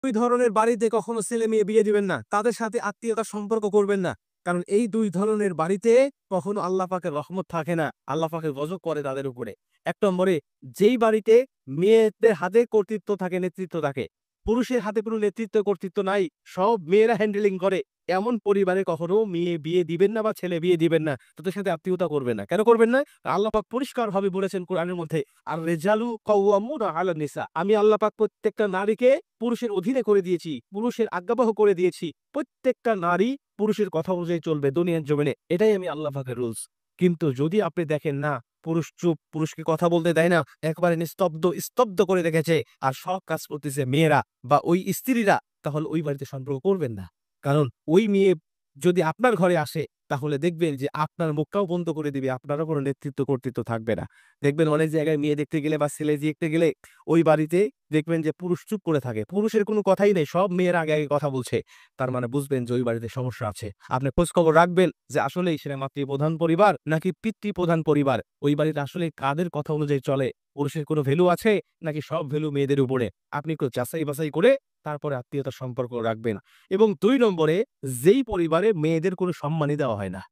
দুই ধরনের বাড়িতে কখনো ছেলে মেয়ে বিয়ে দিবেন না, তাদের সাথে আত্মীয়তার সম্পর্ক করবেন না। কারণ এই দুই ধরনের বাড়িতে কখনো আল্লাহ পাকের রহমত থাকে না, আল্লাহ পাকের গজব করে তাদের উপরে। এক নম্বরে, যেই বাড়িতে মেয়েদের হাতে কর্তৃত্ব থাকে, নেতৃত্ব থাকে, পুরুষের হাতে কোনো নেতৃত্ব কর্তৃত্ব নাই, সব মেয়েরা হ্যান্ডেলিং করে, এমন পরিবারে কখনো মেয়ে বিয়ে দিবেন না বা ছেলে বিয়ে দিবেন না, তাদের সাথে আত্মীয়তা করবেন না। কেন করবেন না? আল্লাহ পাক পরিষ্কার ভাবে বলেছেন কোরআনের মধ্যে, আর রেজালু কাওয়ামুনা আলা নিসা, আমি আল্লাহ পাক প্রত্যেকটা নারীকে পুরুষের অধীনে করে দিয়েছি, পুরুষের আজ্ঞাবহ করে দিয়েছি। প্রত্যেকটা নারী পুরুষের কথা অনুযায়ী চলবে দুনিয়ার জমিনে, এটাই আমি আল্লাহ পাকের রুলস। কিন্তু যদি আপনি দেখেন না, পুরুষ চুপ, পুরুষকে কথা বলতে দেয় না, একবারে নিস্তব্ধ স্তব্ধ করে রেখেছে, আর সব কাজ করতেছে মেয়েরা বা ওই স্ত্রীরা, তাহলে ওই বাড়িতে সম্পর্ক করবেন না। কারণ ওই মেয়ে যদি আপনার ঘরে আসে, তাহলে দেখবেন যে আপনার মুখটাও বন্ধ করে দিবে, আপনারও কোনো নেতৃত্ব কর্তৃত্ব থাকবে না। দেখবেন অনেক জায়গায় মেয়ে দেখতে গেলে বা ছেলে দেখতে গেলে ওই বাড়িতে দেখবেন যে পুরুষ চুপ করে থাকে, পুরুষের কোনো কথাই নেই, সব মেয়েরা আগে আগে কথা বলছে। তার মানে বুঝবেন যে ওই বাড়িতে সমস্যা আছে। আপনি খোঁজ খবর রাখবেন যে আসলেই সেটা মাতৃপ্রধান পরিবার নাকি পিতৃপ্রধান পরিবার, ওই বাড়িতে আসলে কাদের কথা অনুযায়ী চলে, পুরুষের কোনো ভ্যালু আছে নাকি সব ভ্যালু মেয়েদের উপরে। আপনি একটু যাচাই বাছাই করে তারপরে আত্মীয়তার সম্পর্ক রাখবেন। এবং ২ নম্বরে, যেই পরিবারে মেয়েদের কোনো সম্মানই দেওয়া হয় না,